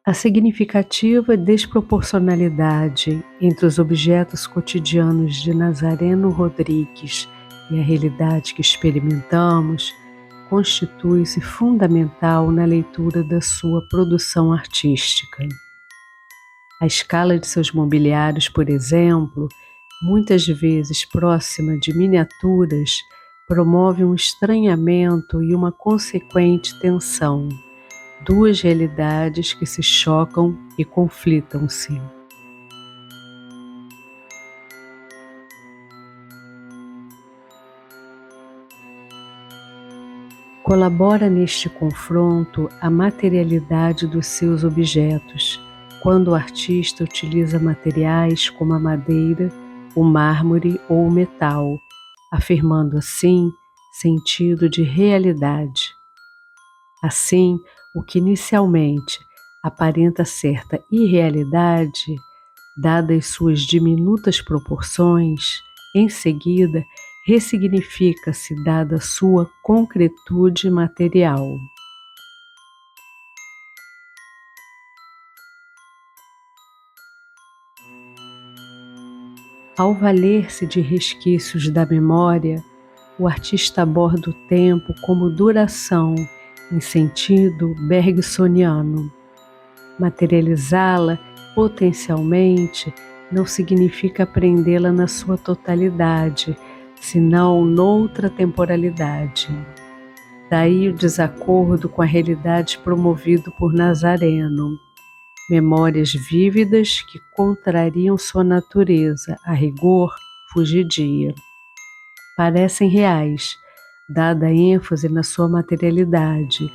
A significativa desproporcionalidade entre os objetos cotidianos de Nazareno Rodrigues e a realidade que experimentamos constitui-se fundamental na leitura da sua produção artística. A escala de seus mobiliários, por exemplo, muitas vezes próxima de miniaturas, promove um estranhamento e uma consequente tensão. Duas realidades que se chocam e conflitam-se. Colabora neste confronto a materialidade dos seus objetos, quando o artista utiliza materiais como a madeira, o mármore ou o metal, afirmando assim sentido de realidade. Assim, o que inicialmente aparenta certa irrealidade, dadas suas diminutas proporções, em seguida ressignifica-se dada sua concretude material. Ao valer-se de resquícios da memória, o artista aborda o tempo como duração em sentido bergsoniano. Materializá-la potencialmente não significa apreendê-la na sua totalidade, senão noutra temporalidade. Daí o desacordo com a realidade promovido por Nazareno. Memórias vívidas que contrariam sua natureza, a rigor, fugidia. Parecem reais, dada a ênfase na sua materialidade.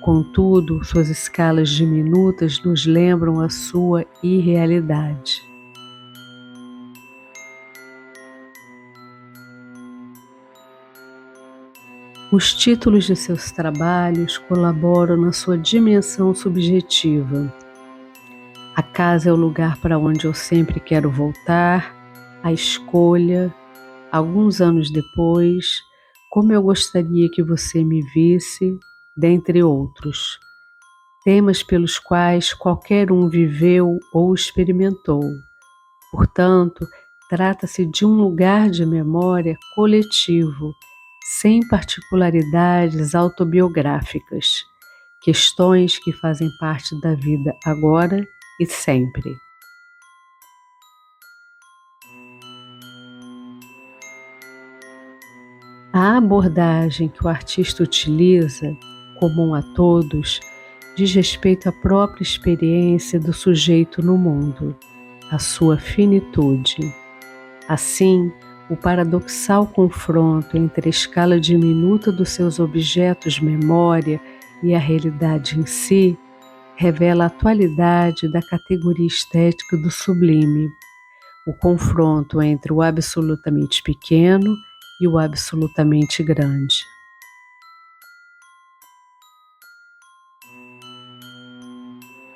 Contudo, suas escalas diminutas nos lembram a sua irrealidade. Os títulos de seus trabalhos colaboram na sua dimensão subjetiva. A casa é o lugar para onde eu sempre quero voltar, a escolha, alguns anos depois, como eu gostaria que você me visse, dentre outros. Temas pelos quais qualquer um viveu ou experimentou. Portanto, trata-se de um lugar de memória coletivo, sem particularidades autobiográficas, questões que fazem parte da vida agora e sempre. A abordagem que o artista utiliza, comum a todos, diz respeito à própria experiência do sujeito no mundo, à sua finitude. Assim, o paradoxal confronto entre a escala diminuta dos seus objetos memória e a realidade em si revela a atualidade da categoria estética do sublime, o confronto entre o absolutamente pequeno e o absolutamente grande.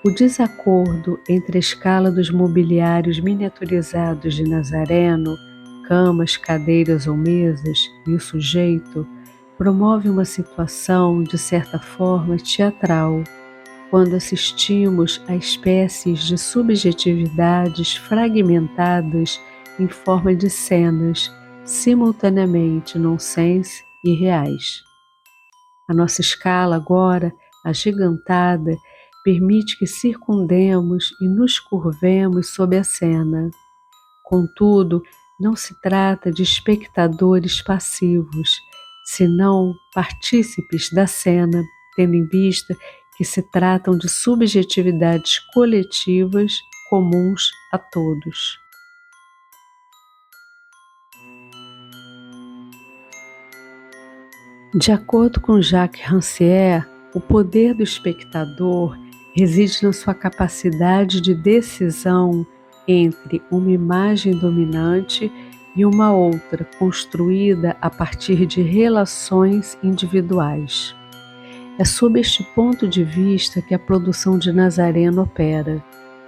O desacordo entre a escala dos mobiliários miniaturizados de Nazareno, camas, cadeiras ou mesas, e o sujeito, promove uma situação, de certa forma, teatral, quando assistimos a espécies de subjetividades fragmentadas em forma de cenas, simultaneamente nonsense e reais. A nossa escala agora, agigantada, permite que circundemos e nos curvemos sob a cena. Contudo, não se trata de espectadores passivos, senão partícipes da cena, tendo em vista que se tratam de subjetividades coletivas comuns a todos. De acordo com Jacques Rancière, o poder do espectador reside na sua capacidade de decisão entre uma imagem dominante e uma outra construída a partir de relações individuais. É sob este ponto de vista que a produção de Nazareno opera.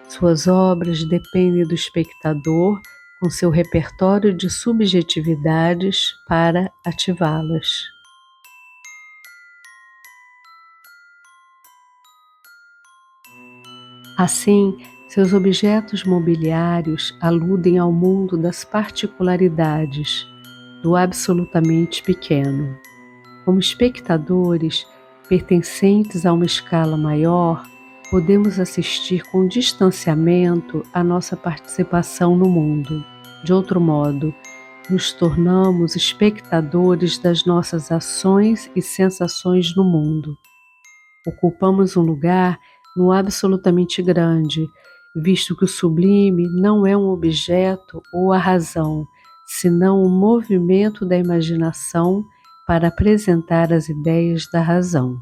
Suas obras dependem do espectador com seu repertório de subjetividades para ativá-las. Assim, seus objetos mobiliários aludem ao mundo das particularidades, do absolutamente pequeno. Como espectadores, pertencentes a uma escala maior, podemos assistir com distanciamento à nossa participação no mundo. De outro modo, nos tornamos espectadores das nossas ações e sensações no mundo. Ocupamos um lugar no absolutamente grande, visto que o sublime não é um objeto ou a razão, senão o movimento da imaginação para apresentar as ideias da razão.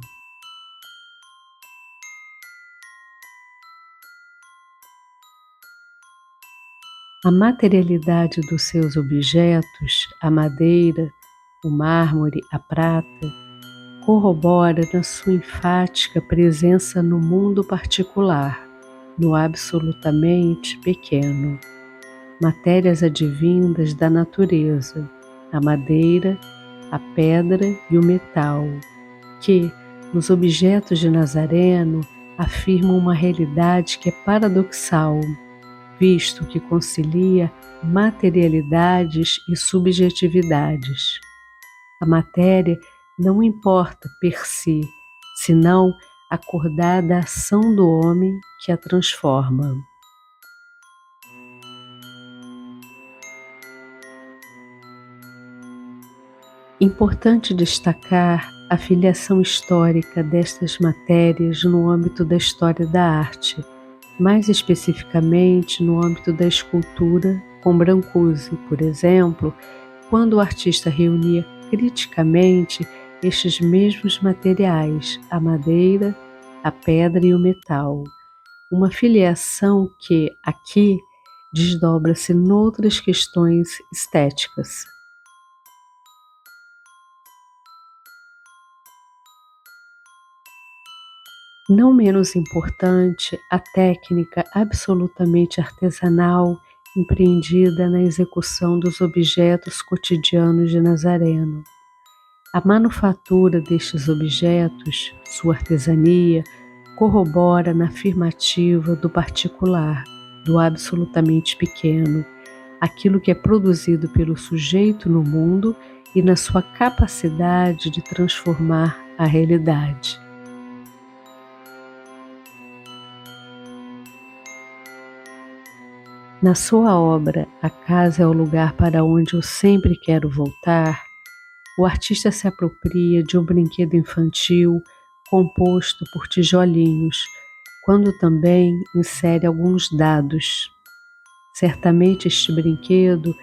A materialidade dos seus objetos, a madeira, o mármore, a prata, corrobora na sua enfática presença no mundo particular, no absolutamente pequeno. Matérias advindas da natureza, a madeira, a pedra e o metal, que, nos objetos de Nazareno, afirmam uma realidade que é paradoxal, visto que concilia materialidades e subjetividades. A matéria não importa per si, senão acordada a ação do homem que a transforma. Importante destacar a filiação histórica destas matérias no âmbito da história da arte, mais especificamente no âmbito da escultura, com Brancusi, por exemplo, quando o artista reunia criticamente estes mesmos materiais, a madeira, a pedra e o metal. Uma filiação que, aqui, desdobra-se noutras questões estéticas. Não menos importante, a técnica absolutamente artesanal empreendida na execução dos objetos cotidianos de Nazareno. A manufatura destes objetos, sua artesania, corrobora na afirmativa do particular, do absolutamente pequeno, aquilo que é produzido pelo sujeito no mundo e na sua capacidade de transformar a realidade. Na sua obra A Casa é o Lugar para onde eu sempre quero voltar, o artista se apropria de um brinquedo infantil composto por tijolinhos, quando também insere alguns dados. Certamente este brinquedo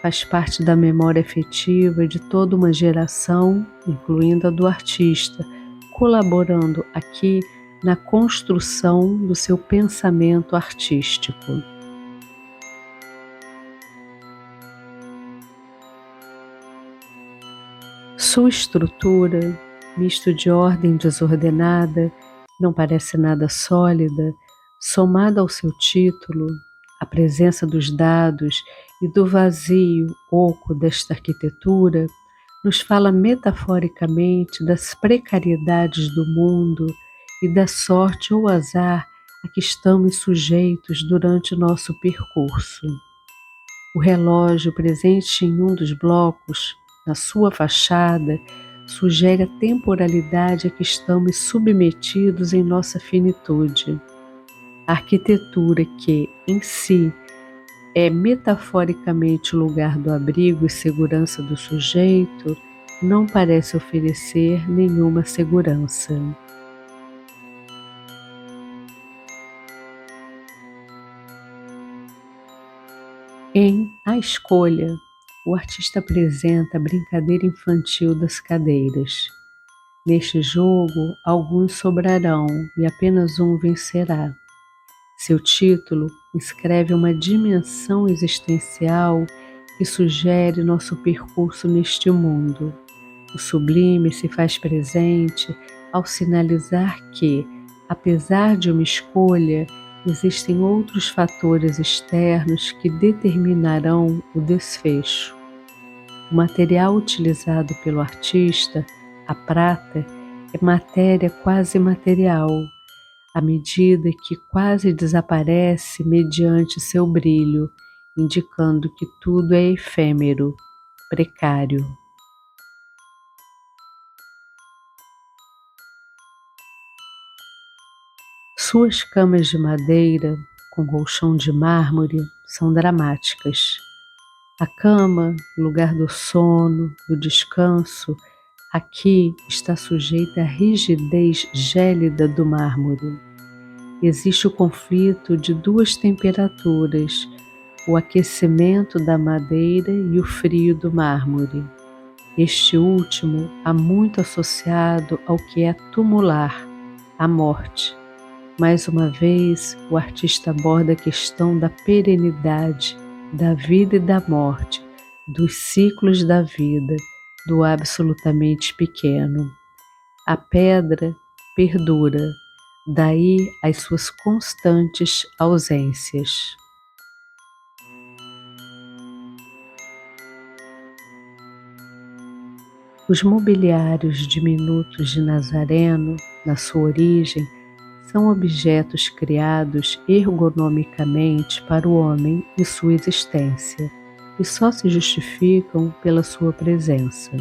faz parte da memória afetiva de toda uma geração, incluindo a do artista, colaborando aqui na construção do seu pensamento artístico. Sua estrutura, misto de ordem desordenada, não parece nada sólida, somada ao seu título, a presença dos dados e do vazio oco desta arquitetura, nos fala metaforicamente das precariedades do mundo e da sorte ou azar a que estamos sujeitos durante nosso percurso. O relógio presente em um dos blocos, na sua fachada, sugere a temporalidade a que estamos submetidos em nossa finitude. A arquitetura que, em si, é metaforicamente o lugar do abrigo e segurança do sujeito, não parece oferecer nenhuma segurança. Em A Escolha, o artista apresenta a brincadeira infantil das cadeiras. Neste jogo, alguns sobrarão e apenas um vencerá. Seu título inscreve uma dimensão existencial que sugere nosso percurso neste mundo. O sublime se faz presente ao sinalizar que, apesar de uma escolha, existem outros fatores externos que determinarão o desfecho. O material utilizado pelo artista, a prata, é matéria quase material. à medida que quase desaparece mediante seu brilho, indicando que tudo é efêmero, precário. Suas camas de madeira, com colchão de mármore, são dramáticas. A cama, lugar do sono, do descanso, aqui está sujeita à rigidez gélida do mármore. Existe o conflito de duas temperaturas, o aquecimento da madeira e o frio do mármore. Este último há muito associado ao que é tumular, a morte. Mais uma vez, o artista aborda a questão da perenidade, da vida e da morte, dos ciclos da vida, do absolutamente pequeno. A pedra perdura, daí as suas constantes ausências. Os mobiliários diminutos de Nazareno, na sua origem, são objetos criados ergonomicamente para o homem e sua existência, e só se justificam pela sua presença.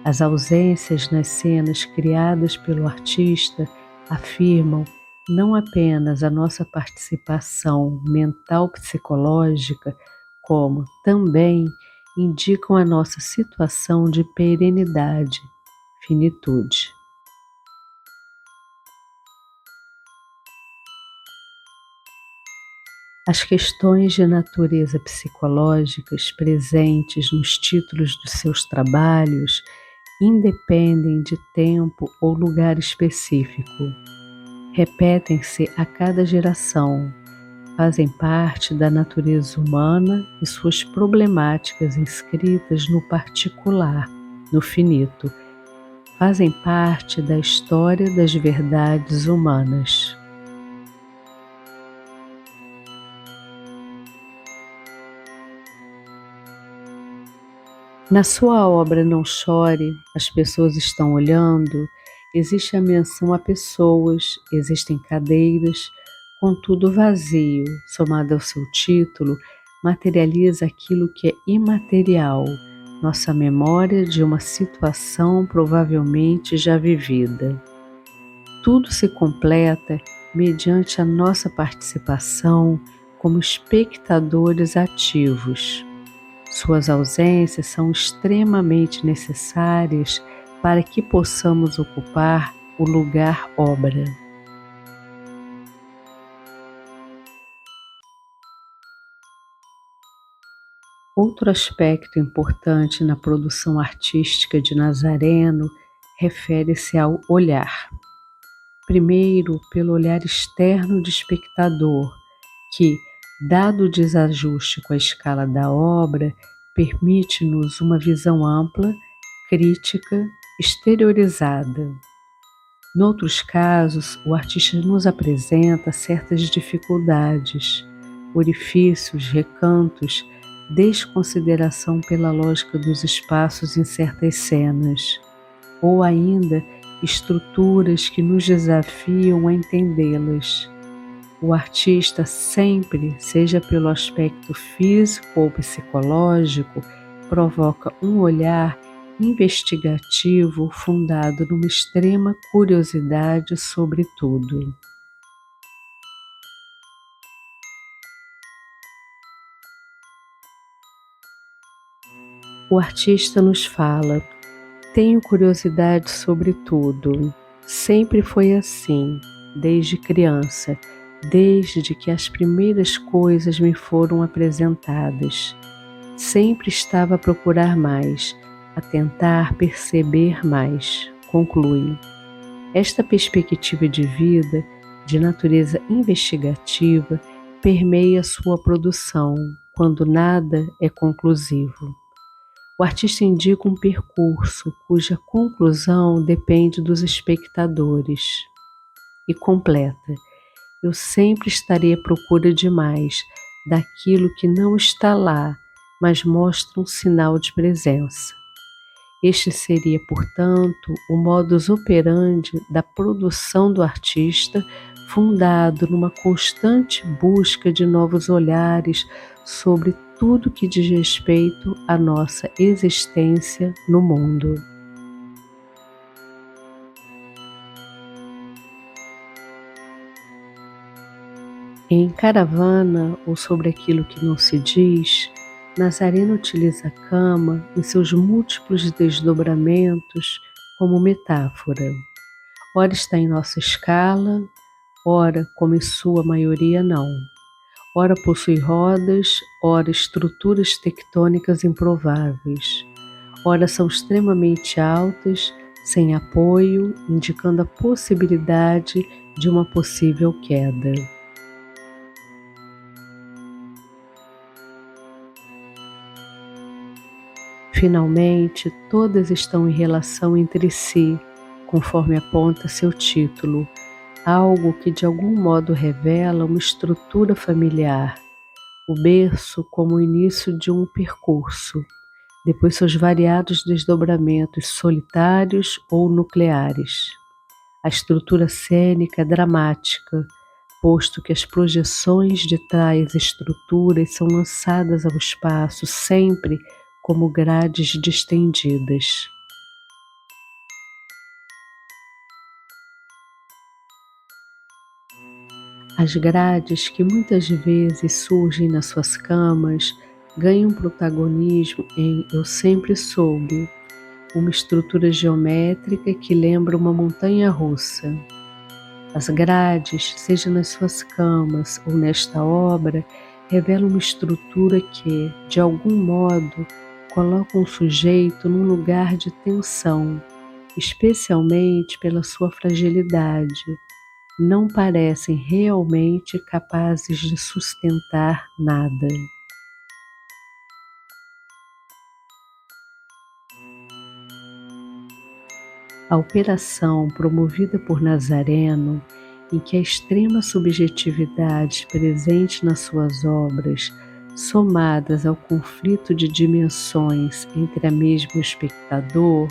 As ausências nas cenas criadas pelo artista afirmam não apenas a nossa participação mental-psicológica, como também indicam a nossa situação de perenidade, finitude. As questões de natureza psicológicas presentes nos títulos dos seus trabalhos independem de tempo ou lugar específico. Repetem-se a cada geração, fazem parte da natureza humana e suas problemáticas inscritas no particular, no finito, fazem parte da história das verdades humanas. Na sua obra Não Chore, as pessoas estão olhando, existe a menção a pessoas, existem cadeiras, contudo vazio, somado ao seu título, materializa aquilo que é imaterial, nossa memória de uma situação provavelmente já vivida. Tudo se completa mediante a nossa participação como espectadores ativos. Suas ausências são extremamente necessárias para que possamos ocupar o lugar obra. Outro aspecto importante na produção artística de Nazareno refere-se ao olhar. Primeiro, pelo olhar externo do espectador, que, dado o desajuste com a escala da obra, permite-nos uma visão ampla, crítica, exteriorizada. Noutros casos, o artista nos apresenta certas dificuldades, orifícios, recantos, desconsideração pela lógica dos espaços em certas cenas, ou ainda estruturas que nos desafiam a entendê-las. O artista sempre, seja pelo aspecto físico ou psicológico, provoca um olhar investigativo fundado numa extrema curiosidade sobre tudo. O artista nos fala: tenho curiosidade sobre tudo. Sempre foi assim, desde criança, desde que as primeiras coisas me foram apresentadas. Sempre estava a procurar mais, a tentar perceber mais, conclui. Esta perspectiva de vida, de natureza investigativa, permeia sua produção, quando nada é conclusivo. O artista indica um percurso cuja conclusão depende dos espectadores. E completa: eu sempre estarei à procura de mais, daquilo que não está lá, mas mostra um sinal de presença. Este seria, portanto, o modus operandi da produção do artista, fundado numa constante busca de novos olhares sobre tudo que diz respeito à nossa existência no mundo. Em Caravana, ou Sobre Aquilo que Não Se Diz, Nazareno utiliza a cama em seus múltiplos desdobramentos como metáfora. Ora está em nossa escala, ora, como em sua maioria, não. Ora possui rodas, ora estruturas tectônicas improváveis. Ora são extremamente altas, sem apoio, indicando a possibilidade de uma possível queda. Finalmente, todas estão em relação entre si, conforme aponta seu título, algo que de algum modo revela uma estrutura familiar, o berço como o início de um percurso, depois seus variados desdobramentos solitários ou nucleares. A estrutura cênica é dramática, posto que as projeções de tais estruturas são lançadas ao espaço sempre como grades distendidas. As grades, que muitas vezes surgem nas suas camas, ganham protagonismo em Eu Sempre Soube, uma estrutura geométrica que lembra uma montanha russa. As grades, seja nas suas camas ou nesta obra, revelam uma estrutura que, de algum modo, coloca um sujeito num lugar de tensão, especialmente pela sua fragilidade. Não parecem realmente capazes de sustentar nada. A operação promovida por Nazareno, em que a extrema subjetividade presente nas suas obras, somadas ao conflito de dimensões entre a mesma espectador,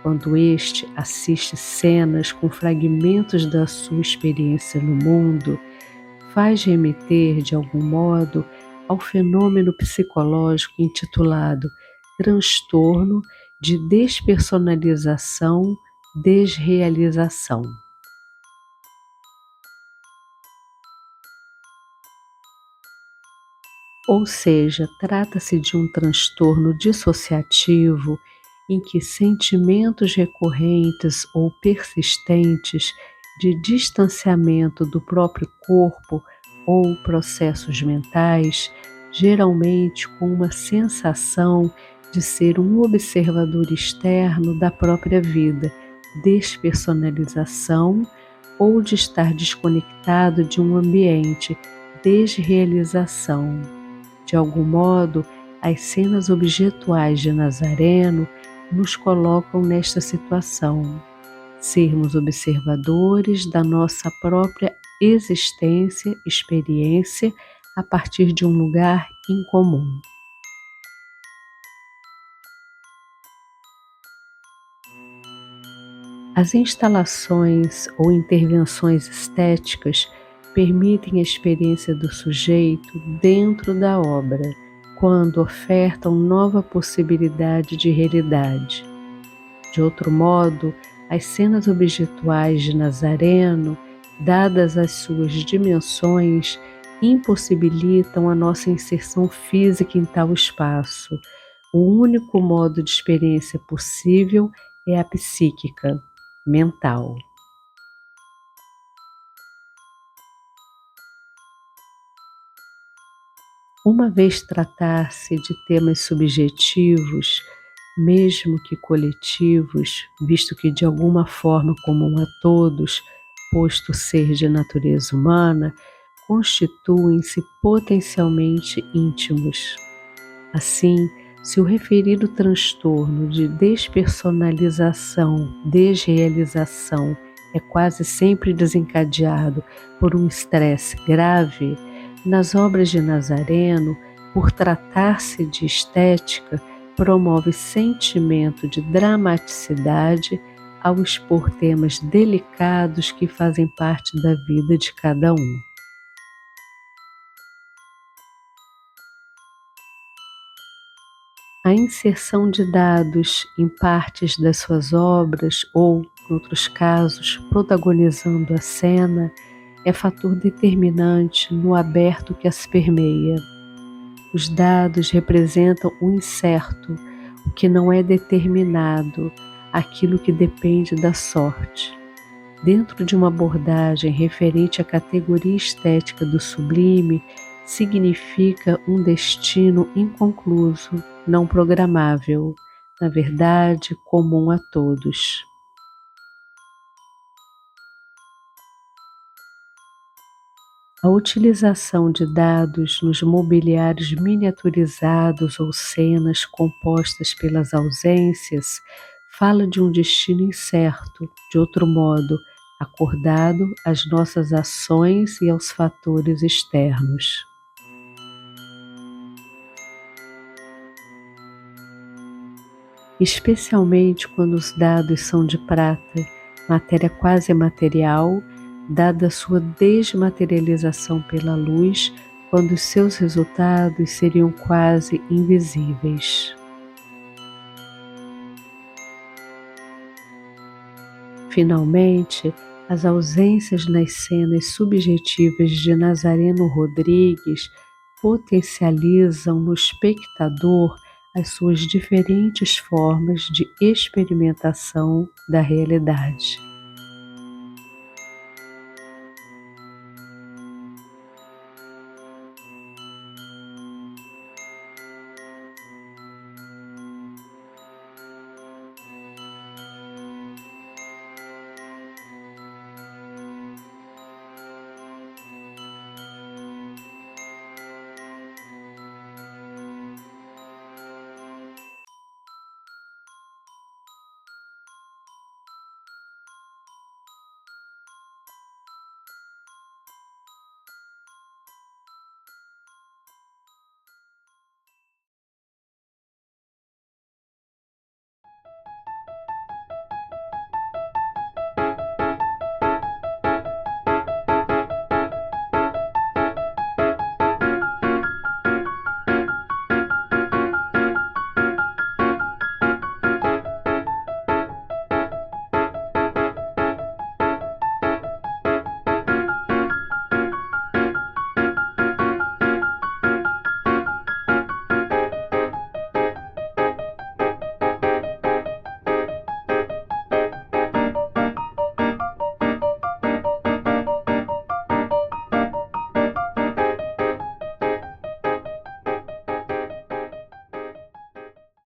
quando este assiste cenas com fragmentos da sua experiência no mundo, faz remeter, de algum modo, ao fenômeno psicológico intitulado transtorno de despersonalização-desrealização. Ou seja, trata-se de um transtorno dissociativo em que sentimentos recorrentes ou persistentes de distanciamento do próprio corpo ou processos mentais, geralmente com uma sensação de ser um observador externo da própria vida, despersonalização, ou de estar desconectado de um ambiente, desrealização. De algum modo, as cenas objetuais de Nazareno nos colocam nesta situação, sermos observadores da nossa própria experiência, a partir de um lugar incomum. As instalações ou intervenções estéticas permitem a experiência do sujeito dentro da obra, quando ofertam nova possibilidade de realidade. De outro modo, as cenas objetuais de Nazareno, dadas as suas dimensões, impossibilitam a nossa inserção física em tal espaço. O único modo de experiência possível é a psíquica, mental. Uma vez tratar-se de temas subjetivos, mesmo que coletivos, visto que de alguma forma comum a todos, posto ser de natureza humana, constituem-se potencialmente íntimos. Assim, se o referido transtorno de despersonalização-desrealização é quase sempre desencadeado por um estresse grave, nas obras de Nazareno, por tratar-se de estética, promove sentimento de dramaticidade ao expor temas delicados que fazem parte da vida de cada um. A inserção de dados em partes das suas obras ou, em outros casos, protagonizando a cena, é fator determinante no aberto que as permeia. Os dados representam o incerto, o que não é determinado, aquilo que depende da sorte. Dentro de uma abordagem referente à categoria estética do sublime, significa um destino inconcluso, não programável, na verdade, comum a todos. A utilização de dados nos mobiliários miniaturizados ou cenas compostas pelas ausências fala de um destino incerto, de outro modo, acordado às nossas ações e aos fatores externos. Especialmente quando os dados são de prata, matéria quase material, dada sua desmaterialização pela luz, quando os seus resultados seriam quase invisíveis. Finalmente, as ausências nas cenas subjetivas de Nazareno Rodrigues potencializam no espectador as suas diferentes formas de experimentação da realidade.